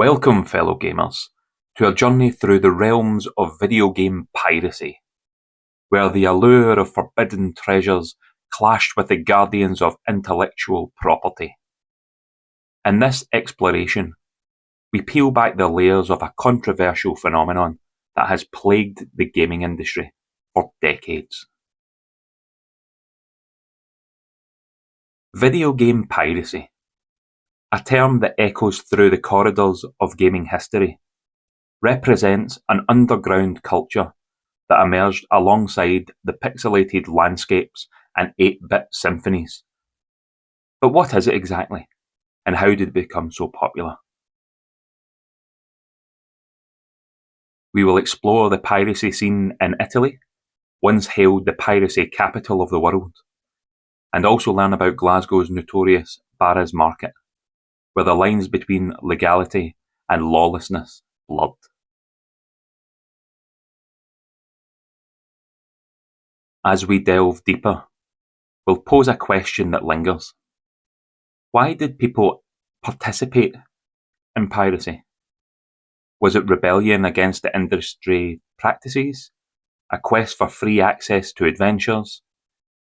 Welcome, fellow gamers, to a journey through the realms of video game piracy, where the allure of forbidden treasures clashed with the guardians of intellectual property. In this exploration, we peel back the layers of a controversial phenomenon that has plagued the gaming industry for decades. Video game piracy, a term that echoes through the corridors of gaming history, represents an underground culture that emerged alongside the pixelated landscapes and 8-bit symphonies. But what is it exactly, and how did it become so popular? We will explore the piracy scene in Italy, once hailed the piracy capital of the world, and also learn about Glasgow's notorious Barras market, where the lines between legality and lawlessness blurred. As we delve deeper, we'll pose a question that lingers. Why did people participate in piracy? Was it rebellion against the industry practices, a quest for free access to adventures,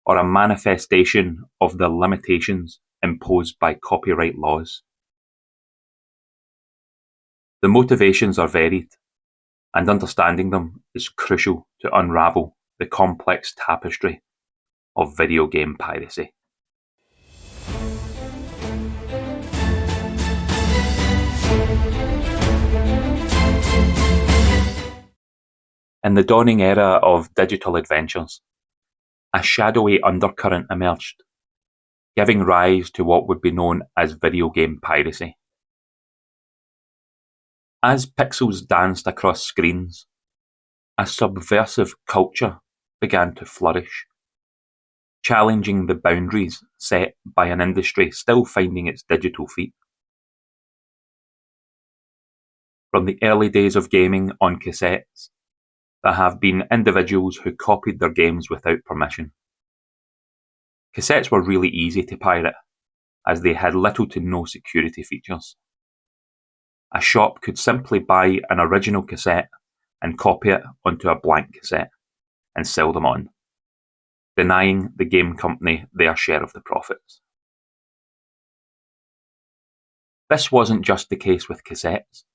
or a manifestation of the limitations imposed by copyright laws? The motivations are varied, and understanding them is crucial to unravel the complex tapestry of video game piracy. In the dawning era of digital adventures, a shadowy undercurrent emerged, giving rise to what would be known as video game piracy. As pixels danced across screens, a subversive culture began to flourish, challenging the boundaries set by an industry still finding its digital feet. From the early days of gaming on cassettes, there have been individuals who copied their games without permission. Cassettes were really easy to pirate, as they had little to no security features. A shop could simply buy an original cassette and copy it onto a blank cassette and sell them on, denying the game company their share of the profits. This wasn't just the case with cassettes.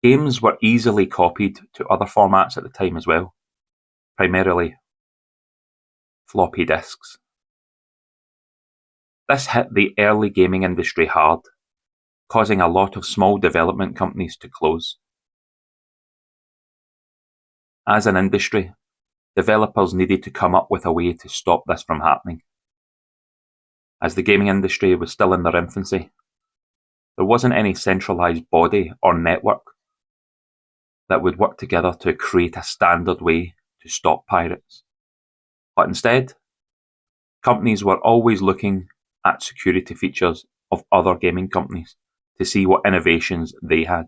Games were easily copied to other formats at the time as well, primarily floppy disks. This hit the early gaming industry hard, causing a lot of small development companies to close. As an industry, developers needed to come up with a way to stop this from happening. As the gaming industry was still in their infancy, there wasn't any centralized body or network that would work together to create a standard way to stop pirates. But instead, companies were always looking at security features of other gaming companies to see what innovations they had.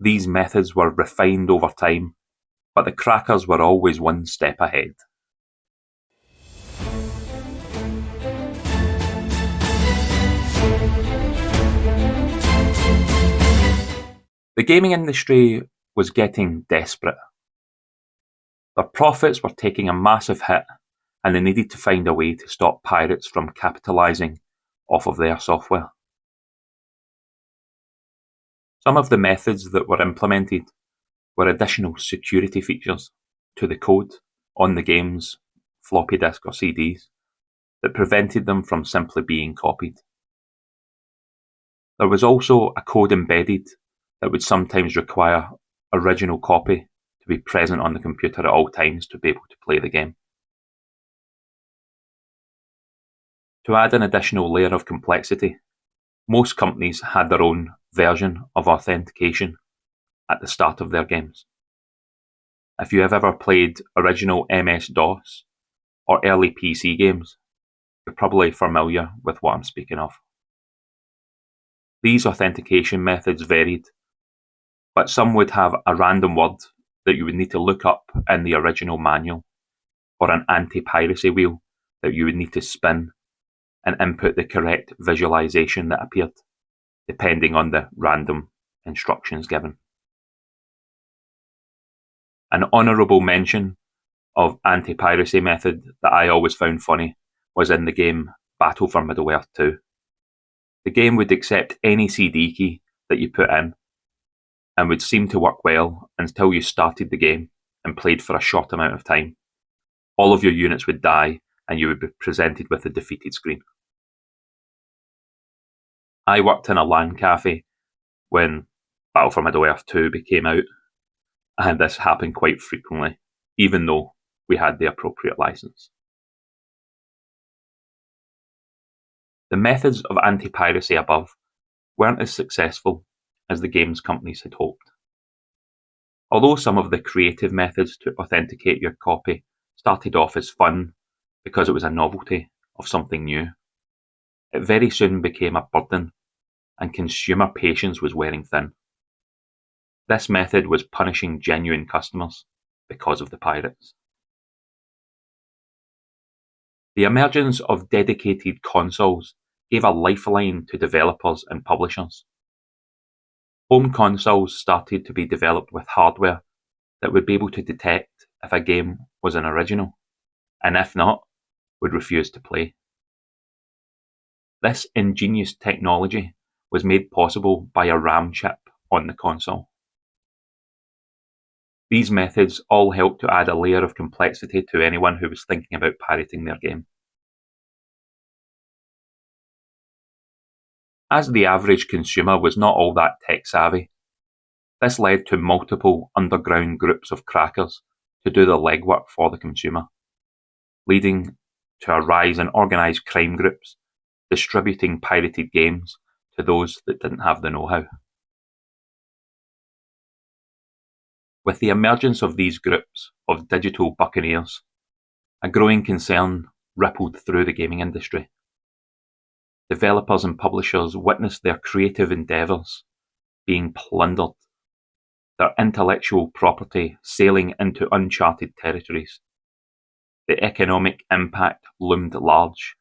These methods were refined over time, but the crackers were always one step ahead. The gaming industry was getting desperate. Their profits were taking a massive hit, and they needed to find a way to stop pirates from capitalizing off of their software. Some of the methods that were implemented were additional security features to the code on the game's floppy disk or CDs that prevented them from simply being copied. There was also a code embedded that would sometimes require original copy to be present on the computer at all times to be able to play the game. To add an additional layer of complexity, most companies had their own version of authentication at the start of their games. If you have ever played original MS-DOS or early PC games, you're probably familiar with what I'm speaking of. These authentication methods varied, but some would have a random word that you would need to look up in the original manual, or an anti-piracy wheel that you would need to spin and input the correct visualization that appeared. depending on the random instructions given. An honourable mention of anti-piracy method that I always found funny was in the game Battle for Middle-earth 2. The game would accept any CD key that you put in and would seem to work well until you started the game and played for a short amount of time. All of your units would die and you would be presented with a defeated screen. I worked in a LAN cafe when Battle for Middle-earth 2 came out, and this happened quite frequently, even though we had the appropriate license. The methods of anti-piracy above weren't as successful as the games companies had hoped. Although some of the creative methods to authenticate your copy started off as fun because it was a novelty of something new, it very soon became a burden and consumer patience was wearing thin. This method was punishing genuine customers because of the pirates. The emergence of dedicated consoles gave a lifeline to developers and publishers. Home consoles started to be developed with hardware that would be able to detect if a game was an original, and if not, would refuse to play. This ingenious technology was made possible by a RAM chip on the console. These methods all helped to add a layer of complexity to anyone who was thinking about pirating their game. As the average consumer was not all that tech-savvy, this led to multiple underground groups of crackers to do the legwork for the consumer, leading to a rise in organised crime groups distributing pirated games to those that didn't have the know-how. With the emergence of these groups of digital buccaneers, a growing concern rippled through the gaming industry. Developers and publishers witnessed their creative endeavours being plundered, their intellectual property sailing into uncharted territories. The economic impact loomed large,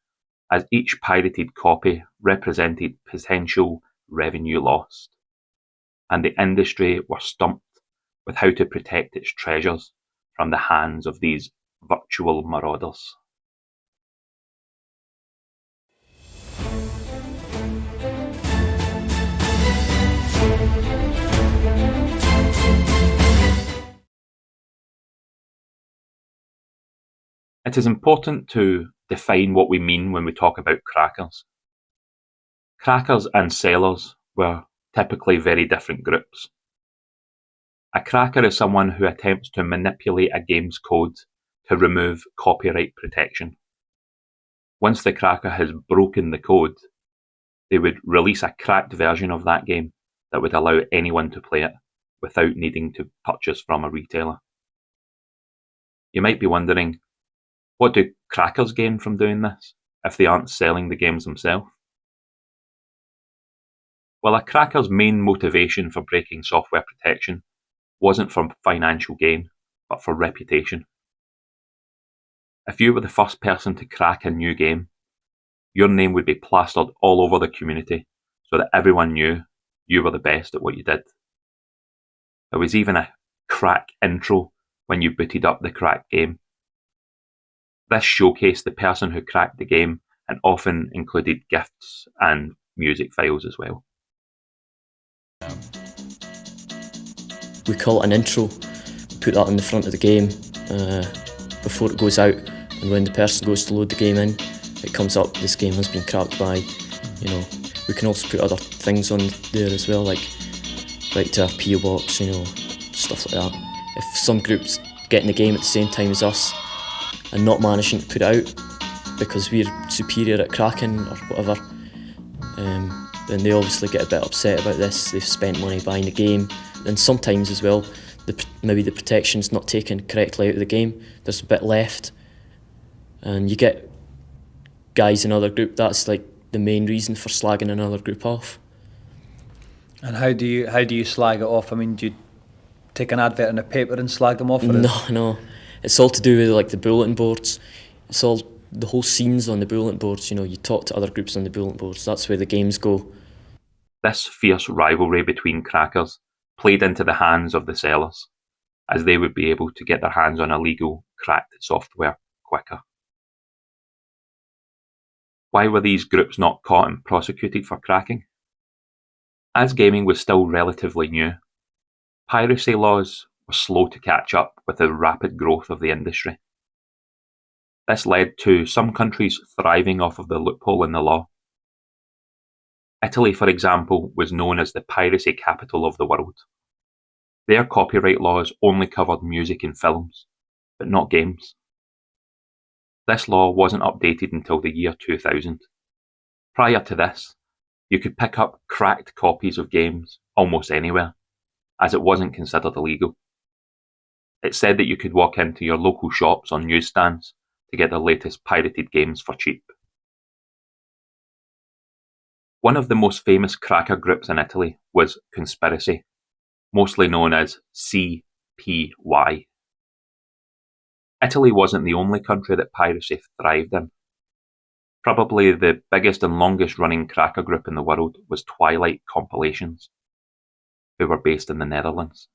as each pirated copy represented potential revenue lost, and the industry were stumped with how to protect its treasures from the hands of these virtual marauders. It is important to define what we mean when we talk about crackers. Crackers and sellers were typically very different groups. A cracker is someone who attempts to manipulate a game's code to remove copyright protection. Once the cracker has broken the code, they would release a cracked version of that game that would allow anyone to play it without needing to purchase from a retailer. You might be wondering, what do crackers gain from doing this if they aren't selling the games themselves? Well, a cracker's main motivation for breaking software protection wasn't for financial gain, but for reputation. If you were the first person to crack a new game, your name would be plastered all over the community so that everyone knew you were the best at what you did. There was even a crack intro when you booted up the cracked game. This showcased the person who cracked the game and often included gifts and music files as well. We call it an intro, put that on the front of the game before it goes out, and when the person goes to load the game in, it comes up, this game has been cracked by, we can also put other things on there as well, like right to our PO box, stuff like that. If some group's getting the game at the same time as us and not managing to put it out because we're superior at cracking or whatever, then they obviously get a bit upset about this. They've spent money buying the game, and sometimes as well, maybe the protection's not taken correctly out of the game. There's a bit left, and you get guys in another group. That's like the main reason for slagging another group off. And how do you slag it off? I mean, do you take an advert in the paper and slag them off? No. It's all to do with like the bulletin boards. It's all the whole scenes on the bulletin boards. You talk to other groups on the bulletin boards. That's where the games go. This fierce rivalry between crackers played into the hands of the sellers, as they would be able to get their hands on illegal, cracked software quicker. Why were these groups not caught and prosecuted for cracking? As gaming was still relatively new, piracy laws were slow to catch up with the rapid growth of the industry. This led to some countries thriving off of the loophole in the law. Italy, for example, was known as the piracy capital of the world. Their copyright laws only covered music and films, but not games. This law wasn't updated until the year 2000. Prior to this, you could pick up cracked copies of games almost anywhere, as it wasn't considered illegal. It said that you could walk into your local shops or newsstands to get the latest pirated games for cheap. One of the most famous cracker groups in Italy was Conspiracy, mostly known as CPY. Italy wasn't the only country that piracy thrived in. Probably the biggest and longest running cracker group in the world was Twilight Compilations, who were based in the Netherlands.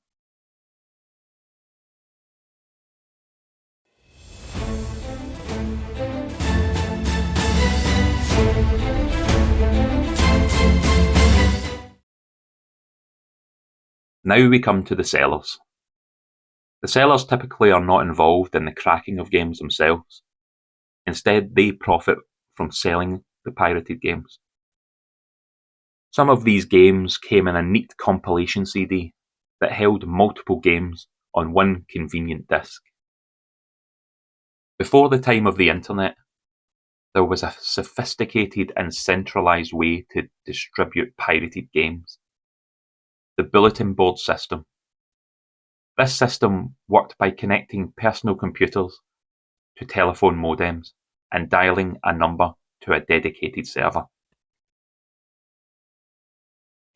Now we come to the sellers. The sellers typically are not involved in the cracking of games themselves. Instead, they profit from selling the pirated games. Some of these games came in a neat compilation CD that held multiple games on one convenient disc. Before the time of the internet, there was a sophisticated and centralized way to distribute pirated games: the bulletin board system. This system worked by connecting personal computers to telephone modems and dialing a number to a dedicated server.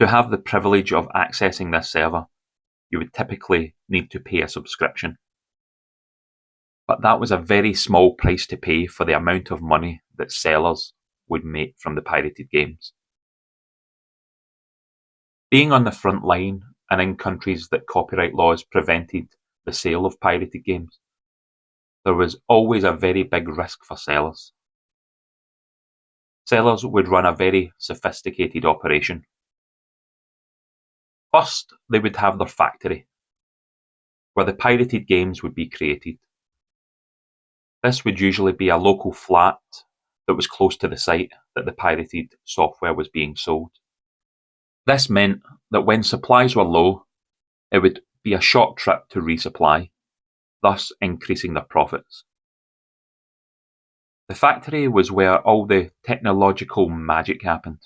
To have the privilege of accessing this server, you would typically need to pay a subscription. But that was a very small price to pay for the amount of money that sellers would make from the pirated games. Being on the front line and in countries that copyright laws prevented the sale of pirated games, there was always a very big risk for sellers. Sellers would run a very sophisticated operation. First, they would have their factory, where the pirated games would be created. This would usually be a local flat that was close to the site that the pirated software was being sold. This meant that when supplies were low, it would be a short trip to resupply, thus increasing their profits. The factory was where all the technological magic happened.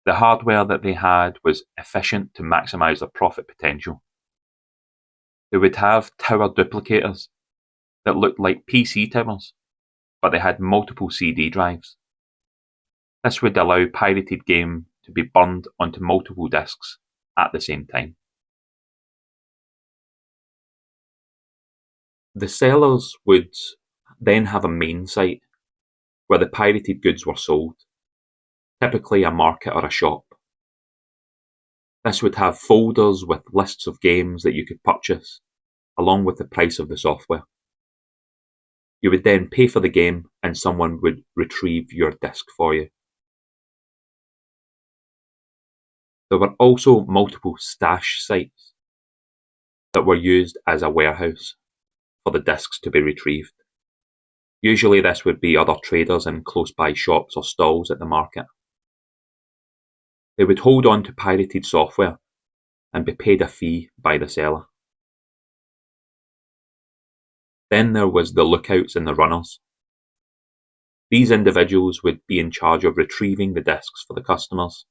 The hardware that they had was efficient to maximize their profit potential. They would have tower duplicators that looked like PC towers, but they had multiple CD drives. This would allow pirated game to be burned onto multiple discs at the same time. The sellers would then have a main site where the pirated goods were sold, typically a market or a shop. This would have folders with lists of games that you could purchase, along with the price of the software. You would then pay for the game and someone would retrieve your disc for you. There were also multiple stash sites that were used as a warehouse for the discs to be retrieved. Usually this would be other traders in close-by shops or stalls at the market. They would hold on to pirated software and be paid a fee by the seller. Then there was the lookouts and the runners. These individuals would be in charge of retrieving the discs for the customers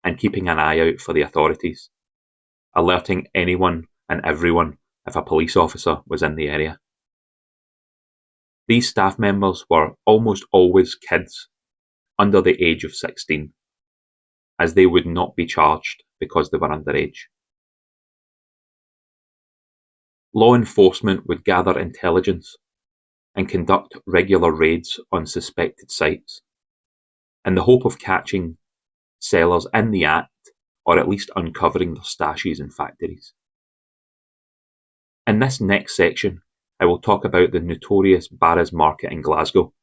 and keeping an eye out for the authorities, alerting anyone and everyone if a police officer was in the area. These staff members were almost always kids under the age of 16, as they would not be charged because they were underage. Law enforcement would gather intelligence and conduct regular raids on suspected sites, in the hope of catching sellers in the act or at least uncovering their stashes and factories. In this next section, I will talk about the notorious Barras market in Glasgow,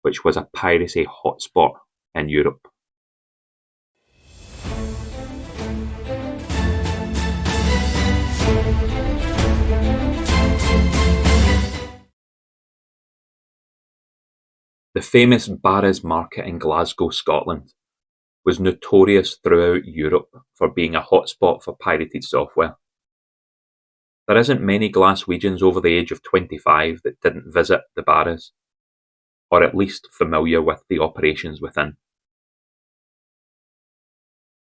which was a piracy hotspot in Europe. The famous Barras market in Glasgow, Scotland, was notorious throughout Europe for being a hotspot for pirated software. There isn't many Glaswegians over the age of 25 that didn't visit the Barras, or at least familiar with the operations within.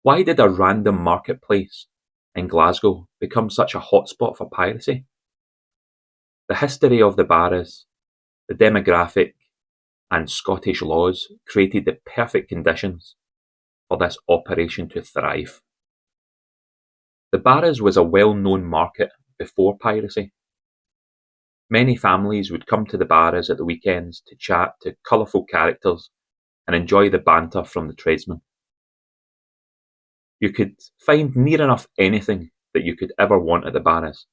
Why did a random marketplace in Glasgow become such a hotspot for piracy? The history of the Barras, the demographic, and Scottish laws created the perfect conditions for this operation to thrive. The Barras was a well-known market before piracy. Many families would come to the Barras at the weekends to chat to colourful characters and enjoy the banter from the tradesmen. You could find near enough anything that you could ever want at the Barras,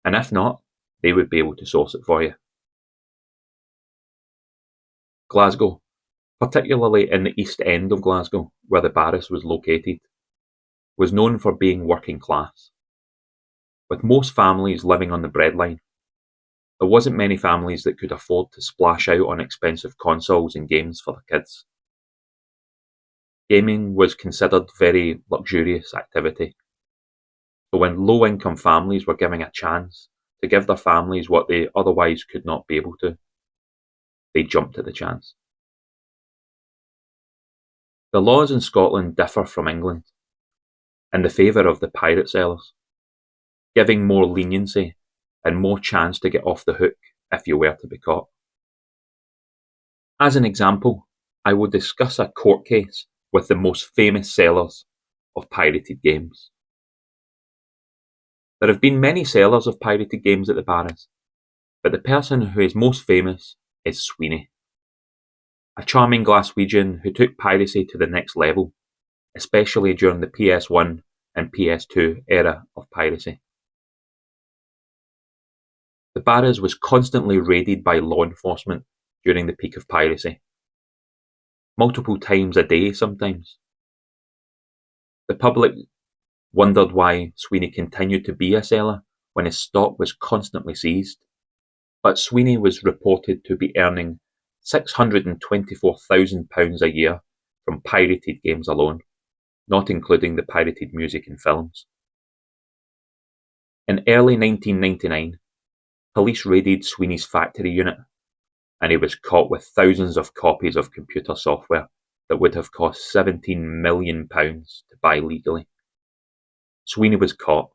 and if not, they would be able to source it for you. Glasgow, particularly in the east end of Glasgow, where the Barras was located, was known for being working class. With most families living on the breadline, there wasn't many families that could afford to splash out on expensive consoles and games for their kids. Gaming was considered very luxurious activity. So when low-income families were given a chance to give their families what they otherwise could not be able to, they jumped at the chance. The laws in Scotland differ from England in the favour of the pirate sellers, giving more leniency and more chance to get off the hook if you were to be caught. As an example, I will discuss a court case with the most famous sellers of pirated games. There have been many sellers of pirated games at the Barras, but the person who is most famous is Sweeney, a charming Glaswegian who took piracy to the next level, especially during the PS1 and PS2 era of piracy. The Barras was constantly raided by law enforcement during the peak of piracy, multiple times a day sometimes. The public wondered why Sweeney continued to be a seller when his stock was constantly seized, but Sweeney was reported to be earning £624,000 a year from pirated games alone, not including the pirated music and films. In early 1999, police raided Sweeney's factory unit, and he was caught with thousands of copies of computer software that would have cost £17 million to buy legally. Sweeney was caught.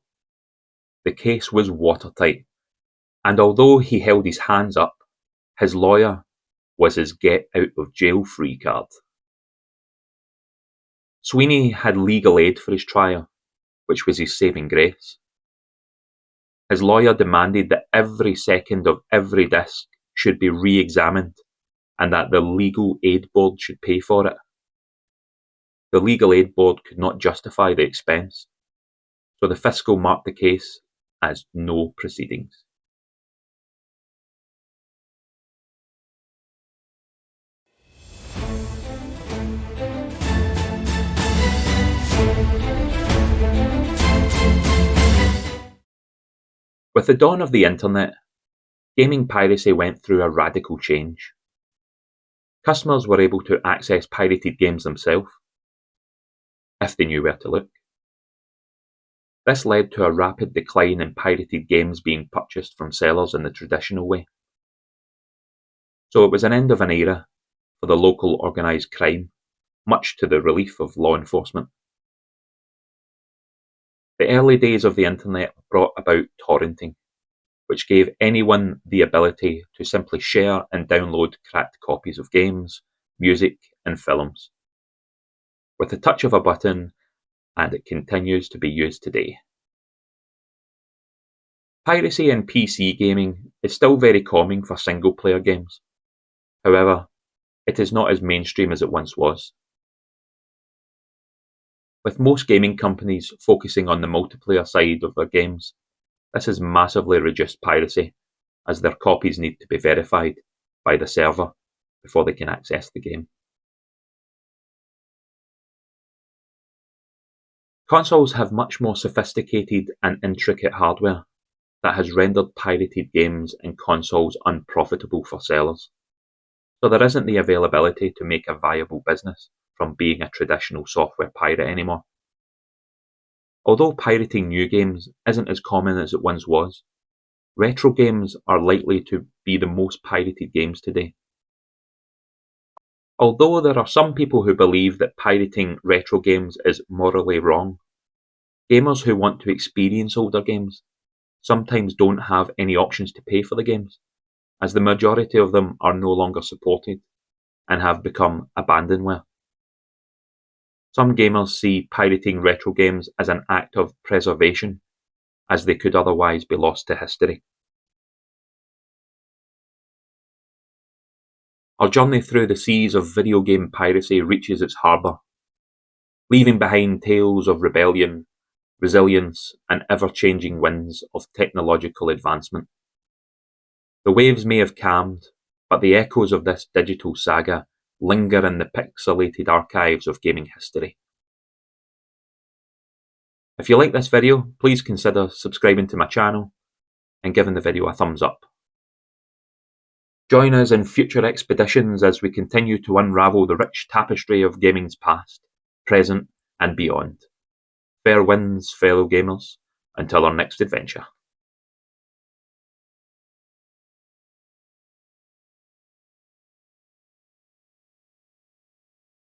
The case was watertight, and although he held his hands up, his lawyer was his get-out-of-jail-free card. Sweeney had legal aid for his trial, which was his saving grace. His lawyer demanded that every second of every disc should be re-examined and that the Legal Aid Board should pay for it. The Legal Aid Board could not justify the expense, so the fiscal marked the case as no proceedings. With the dawn of the internet, gaming piracy went through a radical change. Customers were able to access pirated games themselves, if they knew where to look. This led to a rapid decline in pirated games being purchased from sellers in the traditional way. So it was an end of an era for the local organised crime, much to the relief of law enforcement. The early days of the internet brought about torrenting, which gave anyone the ability to simply share and download cracked copies of games, music, and films, with the touch of a button, and it continues to be used today. Piracy in PC gaming is still very common for single-player games. However, it is not as mainstream as it once was. With most gaming companies focusing on the multiplayer side of their games, this has massively reduced piracy, as their copies need to be verified by the server before they can access the game. Consoles have much more sophisticated and intricate hardware that has rendered pirated games and consoles unprofitable for sellers. So there isn't the availability to make a viable business from being a traditional software pirate anymore. Although pirating new games isn't as common as it once was, retro games are likely to be the most pirated games today. Although there are some people who believe that pirating retro games is morally wrong, gamers who want to experience older games sometimes don't have any options to pay for the games, as the majority of them are no longer supported and have become abandonware. Some gamers see pirating retro games as an act of preservation, as they could otherwise be lost to history. Our journey through the seas of video game piracy reaches its harbour, leaving behind tales of rebellion, resilience, and ever-changing winds of technological advancement. The waves may have calmed, but the echoes of this digital saga linger in the pixelated archives of gaming history. If you like this video, please consider subscribing to my channel and giving the video a thumbs up. Join us in future expeditions as we continue to unravel the rich tapestry of gaming's past, present, and beyond. Fair winds, fellow gamers, until our next adventure.